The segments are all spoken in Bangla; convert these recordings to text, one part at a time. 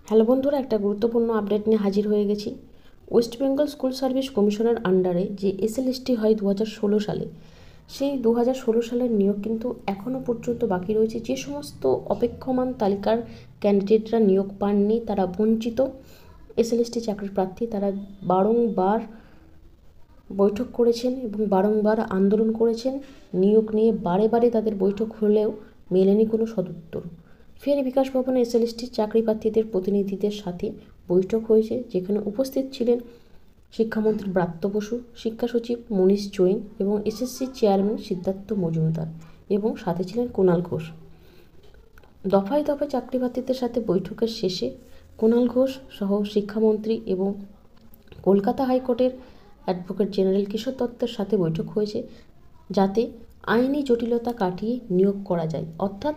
হ্যালো বন্ধুরা, একটা গুরুত্বপূর্ণ আপডেট নিয়ে হাজির হয়ে গেছি। ওয়েস্ট বেঙ্গল স্কুল সার্ভিস কমিশনের আন্ডারে যে এসএলএসটি হয় 2016 সালে, সেই 2016 সালের নিয়োগ কিন্তু এখনও পর্যন্ত বাকি রয়েছে। যে সমস্ত অপেক্ষমান তালিকার ক্যান্ডিডেটরা নিয়োগ পাননি, তারা বঞ্চিত এসএলএসটি চাকরির প্রার্থী, তারা বারংবার বৈঠক করেছেন এবং বারংবার আন্দোলন করেছেন। নিয়োগ নিয়ে বারে বারে তাদের বৈঠক হলেও মেলেনি কোনো সদুত্তর। ফের বিকাশ ভবনে এসএলএসটি চাকরি প্রার্থীদের প্রতিনিধিদের সাথে বৈঠক হয়েছে, যেখানে উপস্থিত ছিলেন শিক্ষামন্ত্রী ব্রাত্য বসু, শিক্ষা সচিব মনীষ জৈন এবং এসএসসি চেয়ারম্যান সিদ্ধার্থ মজুমদার, এবং সাথে ছিলেন কুণাল ঘোষ। দফায় দফায় চাকরি প্রার্থীদের সাথে বৈঠকের শেষে কুণাল ঘোষ সহ শিক্ষামন্ত্রী এবং কলকাতা হাইকোর্টের অ্যাডভোকেট জেনারেল কিশোর দত্তের সাথে বৈঠক হয়েছে, যাতে আইনি জটিলতা কাটিয়ে নিয়োগ করা যায়। অর্থাৎ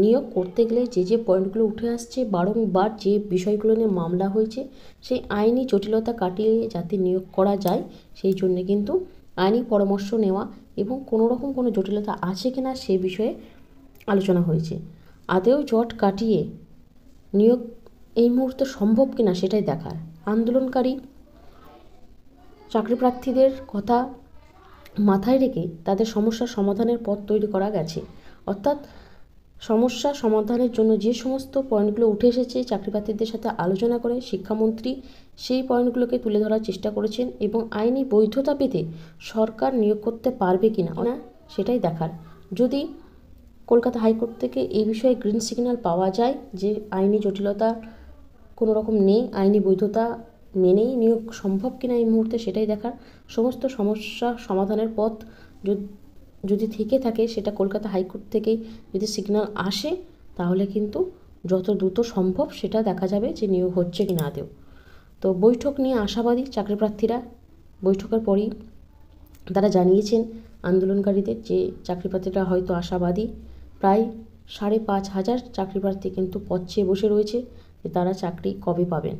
নিয়োগ করতে গেলে যে পয়েন্টগুলো উঠে আসছে, বারংবার যে বিষয়গুলো নিয়ে মামলা হয়েছে, সেই আইনি জটিলতা কাটিয়ে যাতে নিয়োগ করা যায়, সেই জন্যে কিন্তু আইনি পরামর্শ নেওয়া এবং কোনোরকম কোনো জটিলতা আছে কিনা সে বিষয়ে আলোচনা হয়েছে। আদৌ জট কাটিয়ে নিয়োগ এই মুহূর্তে সম্ভব কিনা সেটাই দেখার। আন্দোলনকারী চাকরি প্রার্থীদের কথা মাথায় রেখে তাদের সমস্যার সমাধানের পথ তৈরি করা গেছে। অর্থাৎ সমস্যা সমাধানের জন্য যে সমস্ত পয়েন্টগুলো উঠে এসেছে, চাকরি প্রার্থীদের সাথে আলোচনা করে শিক্ষামন্ত্রী সেই পয়েন্টগুলোকে তুলে ধরার চেষ্টা করেছেন এবং আইনি বৈধতা পেতে সরকার নিয়োগ করতে পারবে কিনা না সেটাই দেখার। যদি কলকাতা হাইকোর্ট থেকে এই বিষয়ে গ্রিন সিগন্যাল পাওয়া যায় যে আইনি জটিলতা কোনো রকম নেই, আইনি বৈধতা মেনেই নিয়োগ সম্ভব কিনা এই মুহূর্তে সেটাই দেখার। সমস্ত সমস্যা সমাধানের পথ যদি থেকে থাকে, সেটা কলকাতা হাইকোর্ট থেকেই যদি সিগন্যাল আসে, তাহলে কিন্তু যত দ্রুত সম্ভব সেটা দেখা যাবে যে নিয়োগ হচ্ছে কি না আদৌ। তো বৈঠক নিয়ে আশাবাদী চাকরি প্রার্থীরা। বৈঠকের পরই তারা জানিয়েছেন আন্দোলনকারীদের যে চাকরি প্রার্থীরা হয়তো আশাবাদী। প্রায় 5,500 চাকরি প্রার্থী কিন্তু পথ চেয়ে বসে রয়েছে যে তারা চাকরি কবে পাবেন।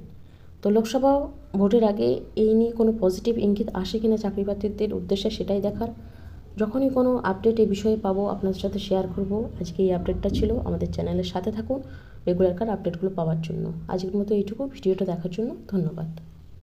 তো লোকসভা ভোটের আগে এই নিয়ে কোনো পজিটিভ ইঙ্গিত আসে কিনা চাকরি প্রার্থীদের উদ্দেশ্যে সেটাই দেখার। যখনই কোনো আপডেট এই বিষয়ে পাবো আপনাদের সাথে শেয়ার করব। আজকে এই আপডেটটা ছিল, আমাদের চ্যানেলের সাথে থাকুন রেগুলারকার আপডেটগুলো পাওয়ার জন্য। আজকের মতো এইটুকু। ভিডিওটা দেখার জন্য ধন্যবাদ।